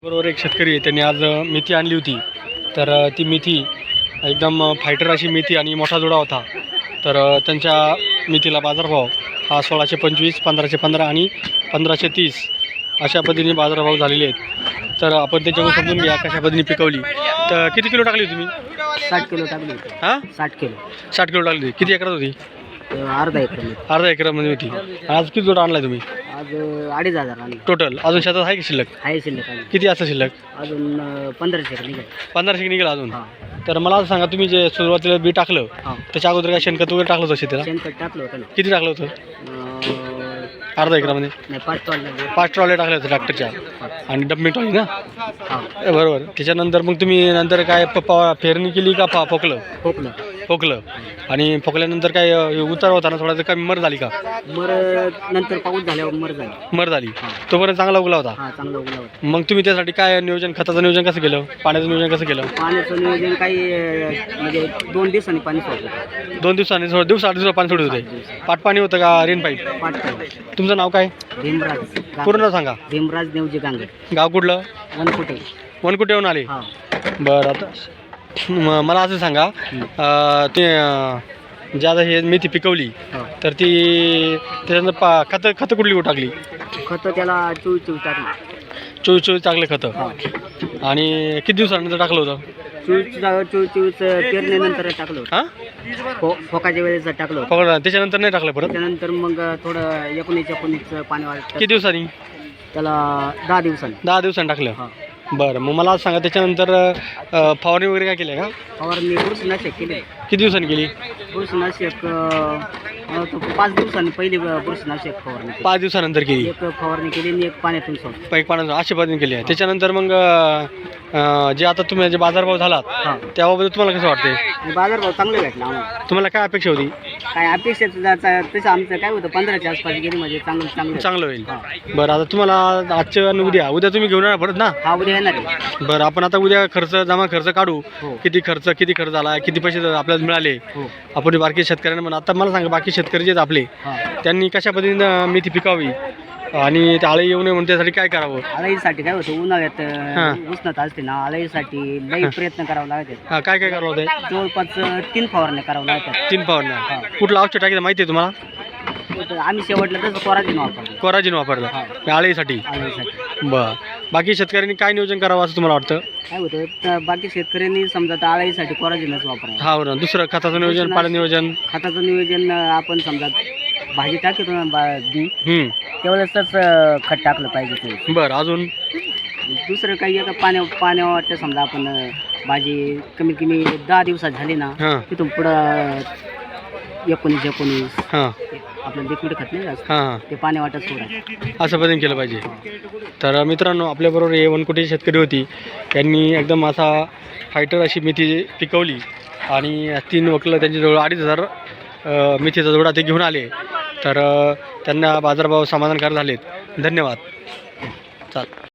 बरोबर एक शेतकरी आहे, त्यांनी आज मेथी आणली होती. तर ती मेथी एकदम फायटर अशी मेथी आणि मोठा जोडा होता. तर त्यांच्या मेथीला बाजारभाव हा 1625, 1515 आणि 1530 अशा पद्धतीने बाजारभाव झालेले आहेत. तर आपण त्याच्याकडून समजून घ्या कशा पद्धतीने पिकवली. तर किती किलो टाकली तुम्ही? 60 किलो टाकली होती. हां 60 किलो 60 किलो टाकली. किती एकरात होती? अर्धा एकर मध्ये. अर्धा एकरामध्ये होती. आज किती जोडा आणला तुम्ही आज 2,500 आणले. टोटल? अजून शेतात आहे की शिल्लक? आहे शिल्लक अजून. किती असं शिल्लक? अजून 1500 निघाल. 1500 निघाला अजून. हां तर मला असं सांगा, तुम्ही जे सुरुवातीला बी टाकलं हां त्याच्या अगोदर काय शेणखत वगैरे टाकलं होतं शेतीला? शेणखत टाकलं होतं ना. किती टाकलं होतं? अर्धा एकरामध्ये नाही 5 टॉल. 5 ट्रॉल्या टाकल्या होत्या ट्रॅक्टरच्या आणि डम्पिंग ट्रॉली ना? हां बरोबर. त्याच्यानंतर मग तुम्ही नंतर काय फेरणी केली का फोकलं? खोकलं. फोकलं आणि फोकल्यानंतर काय उतार होता ना थोडा, तर कमी मर झाली का? मर नंतर पाऊस झाल्यावर मर झाली. मर झाली. तोपर्यंत चांगला उगला होता. हां चांगला उगला होता. मग तुम्ही त्यासाठी काय नियोजन, खताचं नियोजन कसं केलं, पाण्याचं नियोजन कसं केलं? पाण्याचं नियोजन काही म्हणजे 2 दिवसांनी पाणी सोडलं. 2 दिवसांनी दिवसा पाणी सोडत होते? पाट पाणी होतं का रेन पाईप? पाठ पाणी. तुमचं नाव काय? भीमराज. पूर्ण सांगा. भीमराज नेवजी गांगे. गाव कुठलं? वनकुटे. वनकुटे येऊन आले? हां बरं. आता मला असं सांगा, ते जे आता हे मेथी पिकवली हां तर ती त्याच्यानंतर खतं कुठली टाकली? खतं त्याला 24 टाकलं. 24 टाकले खतं. हां आणि किती दिवसानंतर टाकलं होतं? 24 पेरणीनंतर टाकलं होतं. हां फोकाच्या वेळेस टाकलं होतं. पकडा. त्याच्यानंतर नाही टाकलं परत? त्याच्यानंतर मग थोडं 19 पाणी वाटतं. किती दिवसांनी? त्याला 10 दिवसांनी. 10 दिवसांनी टाकलं. हां बरं. मग मला सांगा, त्याच्यानंतर फवारणी वगैरे काय केलं का? फवारणी बुरशीनाशक केली. किती दिवसांनी केली? बुरशीनाशक 5 दिवसांनी पहिली बुरशीनाशक फवारणी केली. 5 दिवसानंतर केली. एक फवारणी केली आणि एक पाण्यातून सोडली. एक पाण्याचं अशा पद्धतीने केली आहे. त्याच्यानंतर मग जे आता तुम्ही जे बाजारभाव झालात हां त्याबाबत तुम्हाला कसं वाटतंय? बाजारभाव चांगले भेटला आम्हाला. तुम्हाला काय अपेक्षा होती? काय अपेक्षित तसं आमचं काय होतं 15च्या आसपास गेली म्हणजे चांगलं. चांगलं होईल. हां बरं. आता तुम्हाला आजच्या आणि उद्या तुम्ही घेऊन येणार परत ना? हा उद्या येणार आहे. बरं. आपण आता उद्या जमा खर्च काढू. हो किती खर्च झाला, किती पैसे आपल्याला मिळाले. हो आपण बाकी शेतकऱ्यांना म्हणा, आता मला सांगा, बाकी शेतकरी जे आहेत आपले, हां त्यांनी कशा पद्धतीनं मेथी पिकावी आणि ते आळे येऊ नये म्हणून त्यासाठी काय करावं? आळाईसाठी काय होतं उन्हाळ्यात हां. उष्णता असते ना, आळाईसाठी लई प्रयत्न करावा लागतात. हां काय करावं होतं? जवळपास 3 फवारण्या करावं लागतात. 3 फवारण्या. कुठलं औषध टाकायचं माहिती आहे तुम्हाला? आम्ही शेवटला तसं कोराजीन वापरतो. कोराजीन वापरलं आळीसाठी? आळाईसाठी. बरं. बाकी शेतकऱ्यांनी काय नियोजन करावं असं तुम्हाला वाटतं? काय होतं बाकी शेतकऱ्यांनी समजा आता आळाईसाठी कोराजीनच वापरायचं. हा बरं. दुसरं खताचं नियोजन, पाणी नियोजन? खताचं नियोजन आपण समजा भाजी टाकतो ना बी त्यावेळेसच खत टाकलं पाहिजे ते. बरं. अजून दुसरं काही आता पाण्या वाटतं समजा आपण भाजी कमीत कमी 10 दिवसात झाली ना, हां तिथून पुढं 19 हां आपलं लिक्विड खत नाही जास्त, हां हां ते पाणी वाटत सोडायचं. असं पद्धतीने केलं पाहिजे. तर मित्रांनो, आपल्याबरोबर हे वनकुटे शेतकरी होती. त्यांनी एकदम असा फायटर अशी मेथी पिकवली आणि 3 वकलं त्यांच्याजवळ 2,500 मेथीचा जोडा ते घेऊन आले. तर त्यांना बाजारभाव समाधानकारक झालेत. धन्यवाद. चाल.